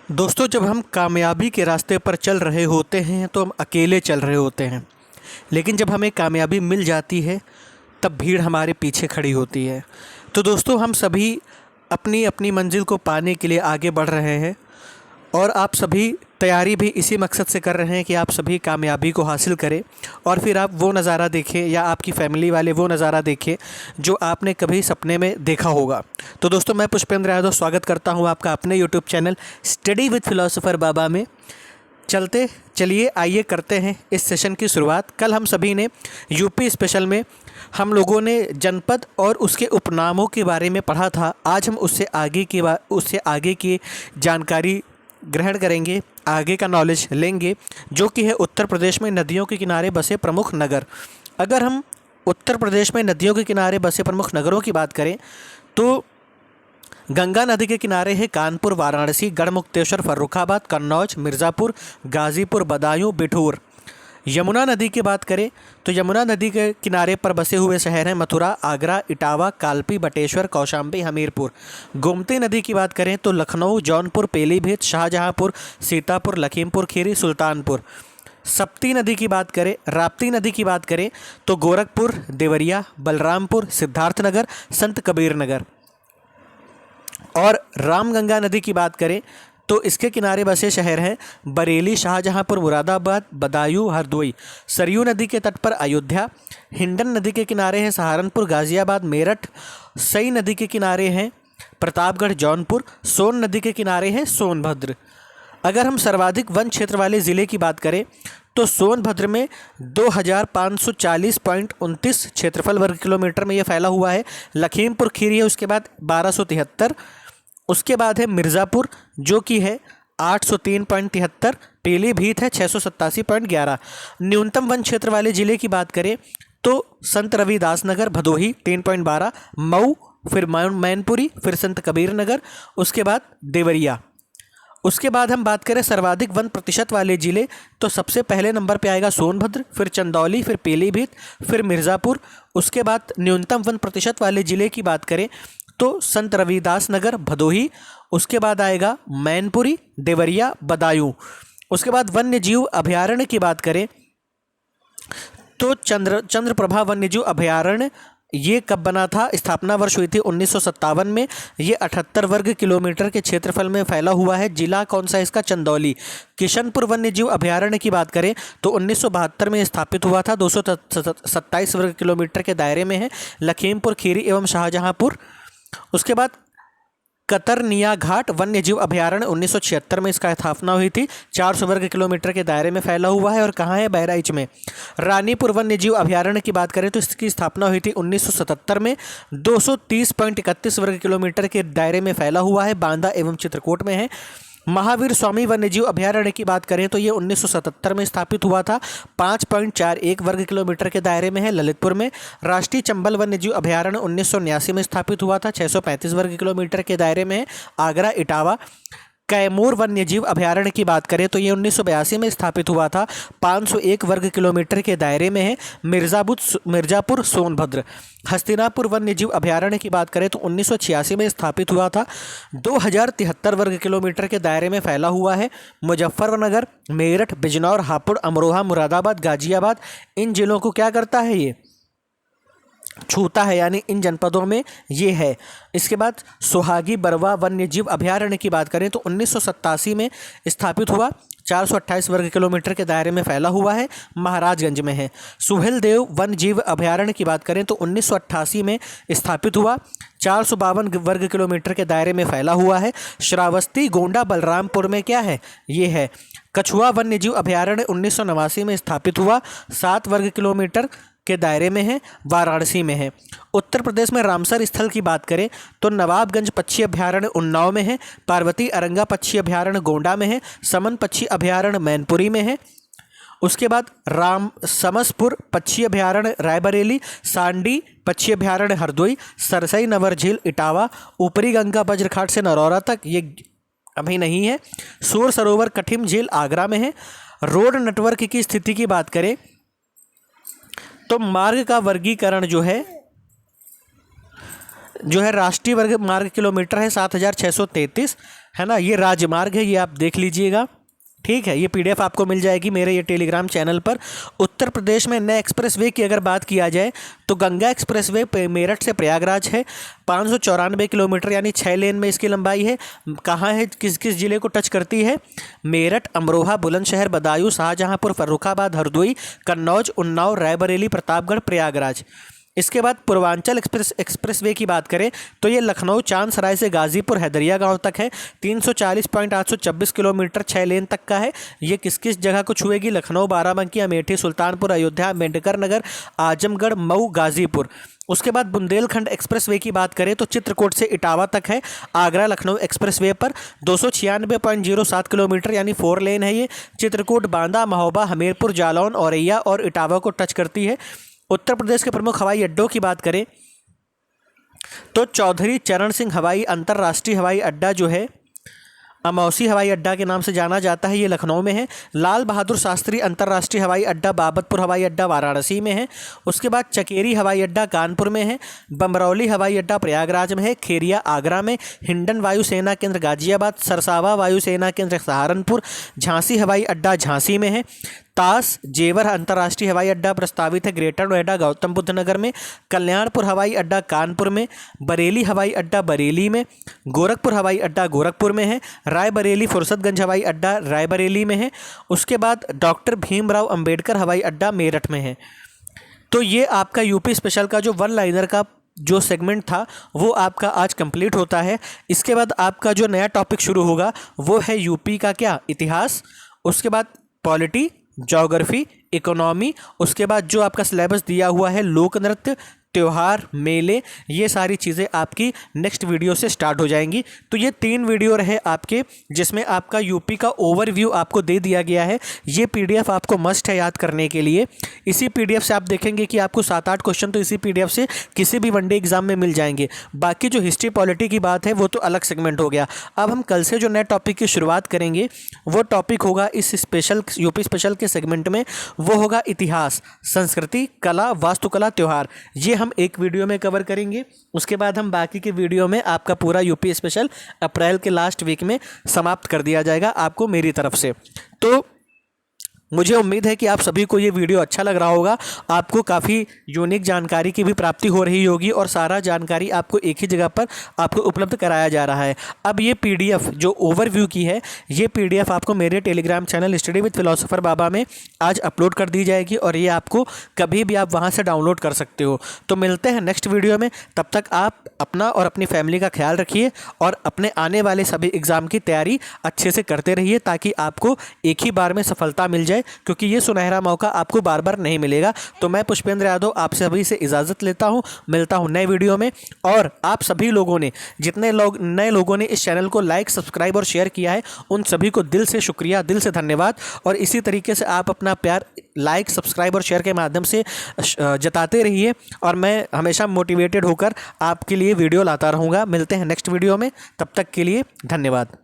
दोस्तों, जब हम कामयाबी के रास्ते पर चल रहे होते हैं तो हम अकेले चल रहे होते हैं। लेकिन जब हमें कामयाबी मिल जाती है तब भीड़ हमारे पीछे खड़ी होती है। तो दोस्तों, हम सभी अपनी अपनी मंजिल को पाने के लिए आगे बढ़ रहे हैं और आप सभी तैयारी भी इसी मकसद से कर रहे हैं कि आप सभी कामयाबी को हासिल करें और फिर आप वो नज़ारा देखें या आपकी फैमिली वाले वो नज़ारा देखें जो आपने कभी सपने में देखा होगा। तो दोस्तों, मैं पुष्पेंद्र यादव स्वागत करता हूं आपका अपने YouTube channel study with philosopher Baba में। चलिए आइए करते हैं इस सेशन की शुरुआत। कल हम सभी ने यूपी स्पेशल में हम लोगों ने जनपद और उसके उपनामों के बारे में पढ़ा था। आज हम उससे आगे की जानकारी ग्रहण करेंगे, आगे का नॉलेज लेंगे, जो कि है उत्तर प्रदेश में नदियों के किनारे बसे प्रमुख नगर। अगर हम उत्तर प्रदेश में नदियों के किनारे बसे प्रमुख नगरों की बात करें तो गंगा नदी के किनारे है कानपुर, वाराणसी, गढ़मुक्तेश्वर, फर्रुखाबाद, कन्नौज, मिर्ज़ापुर, गाज़ीपुर, बदायूं, बिठूर। यमुना नदी की बात करें तो यमुना नदी के किनारे पर बसे हुए शहर हैं मथुरा, आगरा, इटावा, कालपी, बटेश्वर, कौशाम्बी, हमीरपुर। गोमती नदी की बात करें तो लखनऊ, जौनपुर, पीलीभीत, शाहजहांपुर, सीतापुर, लखीमपुर खीरी, सुल्तानपुर। सप्ती नदी की बात करें, राप्ती नदी की बात करें तो गोरखपुर, देवरिया, बलरामपुर, सिद्धार्थनगर, संत कबीर नगर। और रामगंगा नदी की बात करें तो इसके किनारे बसे शहर हैं बरेली, शाहजहांपुर, मुरादाबाद, बदायूं, हरदोई। सरयू नदी के तट पर अयोध्या। हिंडन नदी के किनारे हैं सहारनपुर, गाज़ियाबाद, मेरठ। सई नदी के किनारे हैं प्रतापगढ़, जौनपुर। सोन नदी के किनारे हैं सोनभद्र। अगर हम सर्वाधिक वन क्षेत्र वाले ज़िले की बात करें तो सोनभद्र में 2540.29 क्षेत्रफल वर्ग किलोमीटर में ये फैला हुआ है। लखीमपुर खीरी है उसके बाद 1273। उसके बाद है मिर्ज़ापुर जो कि है 803.73। पीलीभीत है 687.11। न्यूनतम वन क्षेत्र वाले ज़िले की बात करें तो संत रविदास नगर, भदोही 3.12, मऊ, फिर मैनपुरी, फिर संत कबीर नगर, उसके बाद देवरिया। उसके बाद हम बात करें सर्वाधिक वन प्रतिशत वाले ज़िले तो सबसे पहले नंबर पे आएगा सोनभद्र, फिर चंदौली, फिर पीलीभीत, फिर मिर्ज़ापुर। उसके बाद न्यूनतम वन प्रतिशत वाले ज़िले की बात करें तो संत रविदास नगर, भदोही। उसके बाद आएगा मैनपुरी, देवरिया, बदायूं। उसके बाद वन्य जीव अभयारण्य की बात करें तो चंद्रप्रभा वन्य जीव अभयारण्य ये कब बना था? स्थापना वर्ष हुई थी 1957 में। ये 78 वर्ग किलोमीटर के क्षेत्रफल में फैला हुआ है। जिला कौन सा है इसका? चंदौली। किशनपुर वन्य जीव अभयारण्य की बात करें तो 1972 में स्थापित हुआ था, 227 वर्ग किलोमीटर के दायरे में है। लखीमपुर खीरी एवं शाहजहांपुर। उसके बाद कतरनिया घाट वन्य जीव अभयारण्य 1976 में इसका स्थापना हुई थी, 400 वर्ग किलोमीटर के दायरे में फैला हुआ है और कहाँ है? बहराइच में। रानीपुर वन्य जीव अभयारण्य की बात करें तो इसकी स्थापना हुई थी 1977 में, 230.31 वर्ग किलोमीटर के दायरे में फैला हुआ है, बांदा एवं चित्रकूट में है। महावीर स्वामी वन्यजीव अभयारण्य की बात करें तो ये 1977 में स्थापित हुआ था, 5.41 वर्ग किलोमीटर के दायरे में है, ललितपुर में। राष्ट्रीय चंबल वन्यजीव अभयारण्य 1989 में स्थापित हुआ था, 635 वर्ग किलोमीटर के दायरे में है, आगरा, इटावा। कैमूर वन्यजीव अभयारण्य की बात करें तो ये 1982 में स्थापित हुआ था, 501 वर्ग किलोमीटर के दायरे में है, मिर्ज़ापुर, सोनभद्र। हस्तिनापुर वन्यजीव अभयारण्य की बात करें तो 1986 में स्थापित हुआ था, 2073 वर्ग किलोमीटर के दायरे में फैला हुआ है। मुजफ्फरनगर, मेरठ, बिजनौर, हापुड़, अमरोहा, मुरादाबाद, गाज़ियाबाद, इन जिलों को क्या करता है? ये छूता है, यानी इन जनपदों में ये है। इसके बाद सोहागी बरवा वन्यजीव अभयारण्य की बात करें तो 1987 में स्थापित हुआ, 428 वर्ग किलोमीटर के दायरे में फैला हुआ है, महाराजगंज में है। सुहेलदेव वन जीव अभयारण्य की बात करें तो 1988 में स्थापित हुआ, 452 वर्ग किलोमीटर के दायरे में फैला हुआ है। श्रावस्ती, गोंडा, बलरामपुर में क्या है? ये है। कछुआ वन्यजीव अभयारण्य 1989 में स्थापित हुआ, 7 वर्ग किलोमीटर के दायरे में है, वाराणसी में है। उत्तर प्रदेश में रामसर स्थल की बात करें तो नवाबगंज पक्षी अभयारण्य उन्नाव में है, पार्वती अरंगा पक्षी अभयारण्य गोंडा में है, समन पक्षी अभयारण्य मैनपुरी में है। उसके बाद समसपुर पक्षी अभयारण्य रायबरेली, सांडी पक्षी अभयारण्य हरदोई, सरसई नवर झील इटावा, ऊपरी गंगा वज्रखाट से नरौरा तक ये अभी नहीं है। सूर सरोवर कठिम झील आगरा में है। रोड नेटवर्क की स्थिति की बात करें तो मार्ग का वर्गीकरण जो है जो है राष्ट्रीय वर्ग मार्ग किलोमीटर है 7,633, है ना। ये राजमार्ग है, ये आप देख लीजिएगा, ठीक है। ये पीडीएफ आपको मिल जाएगी मेरे ये टेलीग्राम चैनल पर। उत्तर प्रदेश में नए एक्सप्रेसवे की अगर बात किया जाए तो गंगा एक्सप्रेसवे मेरठ से प्रयागराज है, 594 किलोमीटर यानी 6 लेन में इसकी लंबाई है। कहाँ है, किस किस जिले को टच करती है? मेरठ, अमरोहा, बुलंदशहर, बदायूं, शाहजहांपुर, फर्रुखाबाद, हरदोई, कन्नौज, उन्नाव, रायबरेली, प्रतापगढ़, प्रयागराज। इसके बाद पूर्वांचल एक्सप्रेसवे की बात करें तो ये लखनऊ चांदसराय से गाजीपुर हैदरिया गांव तक है, 340.826 किलोमीटर 6 लेन तक का है। ये किस किस जगह को छुएगी? लखनऊ, बाराबंकी, अमेठी, सुल्तानपुर, अयोध्या, अम्बेडकर नगर, आजमगढ़, मऊ, गाजीपुर। उसके बाद बुंदेलखंड एक्सप्रेसवे की बात करें तो चित्रकूट से इटावा तक है, आगरा लखनऊ एक्सप्रेसवे पर 296.07 किलोमीटर यानी 4 लेन है। ये चित्रकूट, बांदा, महोबा, हमीरपुर, जालौन, औरैया और इटावा को टच करती है। उत्तर प्रदेश के प्रमुख हवाई अड्डों की बात करें तो चौधरी चरण सिंह हवाई अंतर्राष्ट्रीय हवाई अड्डा जो है अमौसी हवाई अड्डा के नाम से जाना जाता है, ये लखनऊ में है। लाल बहादुर शास्त्री अंतर्राष्ट्रीय हवाई अड्डा बाबतपुर हवाई अड्डा वाराणसी में है। उसके बाद चकेरी हवाई अड्डा कानपुर में है, बमरौली हवाई अड्डा प्रयागराज में है, खेरिया आगरा में, हिंडन वायुसेना केंद्र गाजियाबाद, सरसावा वायुसेना केंद्र सहारनपुर, झांसी हवाई अड्डा झांसी में है। तास जेवर अंतर्राष्ट्रीय हवाई अड्डा प्रस्तावित है ग्रेटर नोएडा गौतम बुद्ध नगर में, कल्याणपुर हवाई अड्डा कानपुर में, बरेली हवाई अड्डा बरेली में, गोरखपुर हवाई अड्डा गोरखपुर में है, रायबरेली फुर्सतगंज हवाई अड्डा रायबरेली में है। उसके बाद डॉक्टर भीमराव अंबेडकर हवाई अड्डा मेरठ में है। तो ये आपका यूपी स्पेशल का जो वन लाइनर का जो सेगमेंट था वो आपका आज कंप्लीट होता है। इसके बाद आपका जो नया टॉपिक शुरू होगा वो है यूपी का क्या? इतिहास। उसके बाद पॉलिटी, ज्योग्राफी, इकोनॉमी। उसके बाद जो आपका सिलेबस दिया हुआ है लोक नृत्य, त्यौहार, मेले, ये सारी चीज़ें आपकी नेक्स्ट वीडियो से स्टार्ट हो जाएंगी। तो ये 3 वीडियो रहे आपके, जिसमें आपका यूपी का ओवरव्यू आपको दे दिया गया है। ये पीडीएफ आपको मस्ट है याद करने के लिए। इसी पीडीएफ से आप देखेंगे कि आपको 7-8 क्वेश्चन तो इसी पीडीएफ से किसी भी वनडे एग्जाम में मिल जाएंगे। बाकी जो हिस्ट्री पॉलिटी की बात है वो तो अलग सेगमेंट हो गया। अब हम कल से जो नए टॉपिक की शुरुआत करेंगे वो टॉपिक होगा इस स्पेशल यूपी स्पेशल के सेगमेंट में, वो होगा इतिहास, संस्कृति, कला, वास्तुकला, त्यौहार। ये हम एक वीडियो में कवर करेंगे। उसके बाद हम बाकी के वीडियो में आपका पूरा यूपी स्पेशल अप्रैल के लास्ट वीक में समाप्त कर दिया जाएगा आपको मेरी तरफ से। तो मुझे उम्मीद है कि आप सभी को ये वीडियो अच्छा लग रहा होगा, आपको काफ़ी यूनिक जानकारी की भी प्राप्ति हो रही होगी और सारा जानकारी आपको एक ही जगह पर आपको उपलब्ध कराया जा रहा है। अब ये पीडीएफ जो ओवरव्यू की है, ये पीडीएफ आपको मेरे telegram channel study with philosopher Baba में आज अपलोड कर दी जाएगी और ये आपको कभी भी आप वहाँ से डाउनलोड कर सकते हो। तो मिलते हैं नेक्स्ट वीडियो में, तब तक आप अपना और अपनी फैमिली का ख्याल रखिए और अपने आने वाले सभी एग्ज़ाम की तैयारी अच्छे से करते रहिए ताकि आपको एक ही बार में सफलता मिल जाए, क्योंकि ये सुनहरा मौका आपको बार बार नहीं मिलेगा। तो मैं पुष्पेंद्र यादव आप सभी से इजाज़त लेता हूँ, मिलता हूँ नए वीडियो में। और आप सभी लोगों ने, जितने लोग नए लोगों ने इस चैनल को लाइक, सब्सक्राइब और शेयर किया है, उन सभी को दिल से शुक्रिया, दिल से धन्यवाद। और इसी तरीके से आप अपना प्यार लाइक, सब्सक्राइब और शेयर के माध्यम से जताते रहिए और मैं हमेशा मोटिवेटेड होकर आपके लिए वीडियो लाता रहूँगा। मिलते हैं नेक्स्ट वीडियो में, तब तक के लिए धन्यवाद।